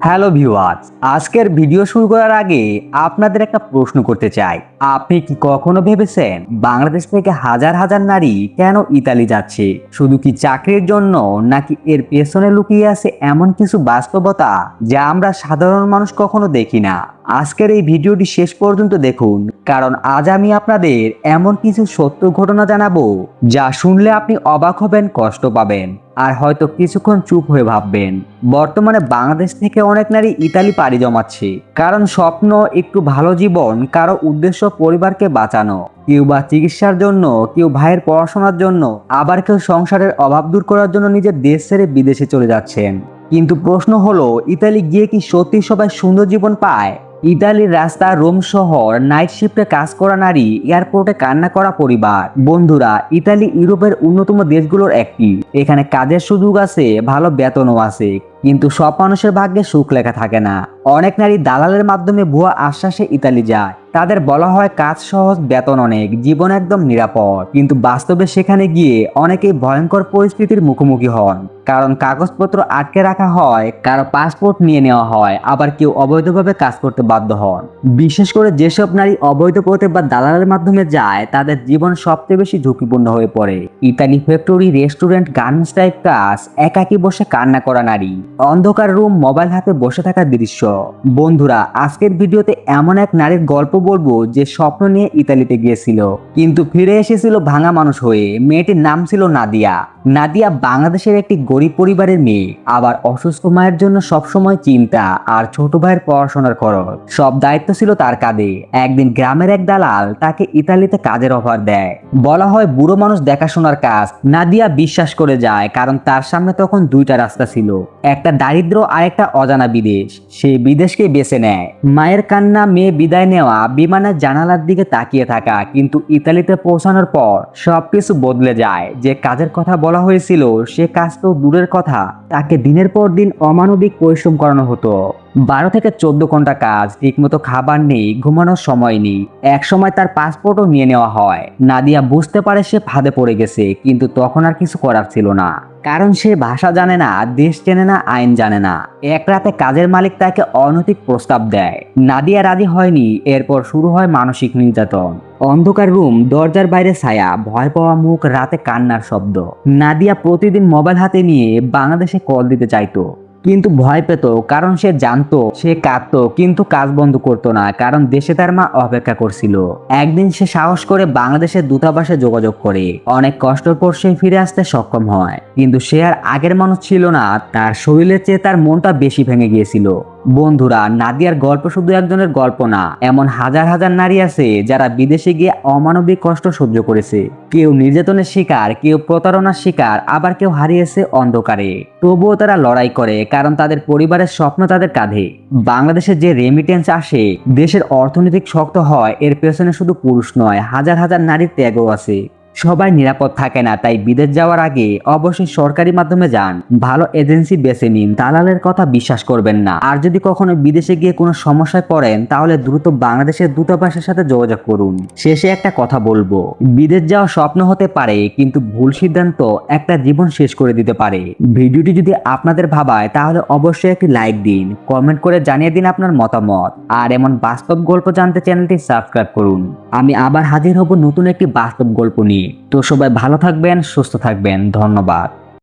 Hello viewers, আজকের video শুরু করার আগে আপনাদের একটা প্রশ্ন করতে চাই। আপনি কি কখনো ভেবেছেন বাংলাদেশ থেকে হাজার হাজার নারী কেন ইতালি যাচ্ছে? শুধু কি চাকরির জন্য, নাকি এর পেছনে লুকিয়ে আছে এমন কিছু বাস্তবতা যা আমরা সাধারণ মানুষ কখনো দেখি না? আজকের এই ভিডিওটি শেষ পর্যন্ত দেখুন, কারণ আজ আমি আপনাদের এমন কিছু সত্য ঘটনা জানাবো যা শুনলে আপনি অবাক হবেন, কষ্ট পাবেন, আর হয়তো কিছুক্ষণ চুপ হয়ে ভাববেন। বর্তমানে বাংলাদেশ থেকে অনেক নারী ইতালি পাড়ি জমাচ্ছে, কারণ স্বপ্ন একটু ভালো জীবন, কারো উদ্দেশ্য পরিবারকে বাঁচানো, কেউ বা চিকিৎসার জন্য, কেউ ভাইয়ের পড়াশোনার জন্য, আবার কেউ সংসারের অভাব দূর করার জন্য নিজের দেশ ছেড়ে বিদেশে চলে যাচ্ছেন। কিন্তু প্রশ্ন হলো, ইতালি গিয়ে কি সত্যি সবাই সুন্দর জীবন পায়? ইতালির রাস্তা, রোম শহর, নাইট শিফটে কাজ করা নারী, এয়ারপোর্টে কান্না করা পরিবার। বন্ধুরা, ইতালি ইউরোপের অন্যতম দেশগুলোর একটি। এখানে কাজের সুযোগ আছে, ভালো বেতনও আছে, কিন্তু সব মানুষের ভাগ্যে সুখ লেখা থাকে না। অনেক নারী দালালের মাধ্যমে ভুয়া আশ্বাসে ইতালি যায়। তাদের বলা হয় কাজ সহজ, বেতন অনেক, জীবন একদম নিরাপদ, কিন্তু বাস্তবে সেখানে গিয়ে অনেকেই ভয়ঙ্কর পরিস্থিতির মুখোমুখি হন। কারণ কাগজপত্র আটকে রাখা হয়, কারো পাসপোর্ট নিয়ে নেওয়া হয়, আবার কেউ অবৈধভাবে কাজ করতে বাধ্য হন। বিশেষ করে যেসব নারী অবৈধ পথে বা দালালের মাধ্যমে যায়, তাদের জীবন সবচেয়ে বেশি ঝুঁকিপূর্ণ হয়ে পড়ে। Italy factory, restaurant, garments type কাজ, একাকী বসে কান্না করা নারী, অন্ধকার রুম, মোবাইল হাতে বসে থাকার দৃশ্য। বন্ধুরা, আজকের ভিডিওতে এমন এক নারীর গল্প বলবো যে স্বপ্ন নিয়ে ইতালিতে গিয়েছিল, কিন্তু ফিরে এসেছিল ভাঙা মানুষ হয়ে। মেয়েটির নাম ছিল নাদিয়া। নাদিয়া বাংলাদেশের একটি গরিব পরিবারের মেয়ে, আবার অসুস্থ মায়ের জন্য সবসময় চিন্তা, আর ছোট ভাইয়ের পড়াশোনার খরচ, সব দায়িত্ব ছিল তার কাঁধে। একদিন গ্রামের এক দালাল তাকে ইতালিতে কাজের অফার দেয়। বলা হয় বুড়ো মানুষ দেখাশোনার কাজ। নাদিয়া বিশ্বাস করে যায়, কারণ তার সামনে তখন দুইটা রাস্তা ছিল, একটা দারিদ্র আর একটা অজানা বিদেশ। সে বিদেশকে বেছে নেয়। মায়ের কান্না, মেয়ে বিদায় নেওয়া, বিমানের জানালার দিকে তাকিয়ে থাকা। কিন্তু ইতালিতে পৌঁছানোর পর সবকিছু বদলে যায়। যে কাজের কথা বলা হয়েছিল সে কাজ তো দূরের কথা, তাকে দিনের পর দিন অমানবিক পরিশ্রম করানো হতো। 12 থেকে 14 ঘন্টা কাজ, ঠিকমতো খাবার নেই, ঘুমানোর সময় নেই। এক সময় তার পাসপোর্টও নিয়ে নেওয়া হয়। নাদিয়া বুঝতে পারে সে ফাঁদে পড়ে গেছে, কিন্তু তখন আর কিছু করার ছিল না, কারণ সে ভাষা জানে না, দেশ চেনে না, আইন জানে না। এক রাতে কাজের মালিক তাকে অনৈতিক প্রস্তাব দেয়। নাদিয়া রাজি হয়নি। এরপর শুরু হয় মানসিক নির্যাতন। অন্ধকার রুম, দরজার বাইরে ছায়া, ভয় পাওয়া মুখ, রাতে কান্নার শব্দ। নাদিয়া প্রতিদিন মোবাইল হাতে নিয়ে বাংলাদেশে কল দিতে চাইতো, কিন্তু ভয় পেত, কারণ সে জানতো সে কাঁদতো, কিন্তু কাজ বন্ধ করতো না, কারণ দেশে তার মা অপেক্ষা করছিল। একদিন সে সাহস করে বাংলাদেশের দূতাবাসে যোগাযোগ করে। অনেক কষ্টের পর সে ফিরে আসতে সক্ষম হয়, কিন্তু সে আর আগের মানুষ ছিল না। তার শরীরের চেয়ে তার মনটা বেশি ভেঙে গিয়েছিল। বন্ধুরা, নাদিয়ার গল্প শুধু একজনের গল্প না, এমন হাজার হাজার নারী আছে যারা বিদেশে গিয়ে অমানবিক কষ্ট সহ্য করেছে। কেউ নির্যাতনের শিকার, কেউ প্রতারণার শিকার, আবার কেউ হারিয়েছে অন্ধকারে। তবুও তারা লড়াই করে, কারণ তাদের পরিবারের স্বপ্ন তাদের কাঁধে। বাংলাদেশে যে রেমিটেন্স আসে, দেশের অর্থনৈতিক শক্ত হয়, এর পেছনে শুধু পুরুষ নয়, হাজার হাজার নারীর ত্যাগও আছে। সবাই নিরাপদ থাকে না, তাই বিদেশ যাওয়ার আগে অবশ্যই সরকারি মাধ্যমে যান, ভালো এজেন্সি বেছে নিন, দালালের কথা বিশ্বাস করবেন না। আর যদি কখনো বিদেশে গিয়ে কোনো সমস্যায় পড়েন, তাহলে দ্রুত বাংলাদেশের দূতাবাসের সাথে যোগাযোগ করুন। শেষে একটা কথা বলবো, বিদেশ যাওয়া স্বপ্ন হতে পারে, কিন্তু ভুল সিদ্ধান্ত একটা জীবন শেষ করে দিতে পারে। ভিডিওটি যদি আপনাদের ভাবায়, তাহলে অবশ্যই একটি লাইক দিন, কমেন্ট করে জানিয়ে দিন আপনার মতামত, আর এমন বাস্তব গল্প জানতে চ্যানেলটি সাবস্ক্রাইব করুন। আমি আবার হাজির হব নতুন একটি বাস্তব গল্প নিয়ে। তো সবাই ভালো থাকবেন, সুস্থ থাকবেন, ধন্যবাদ।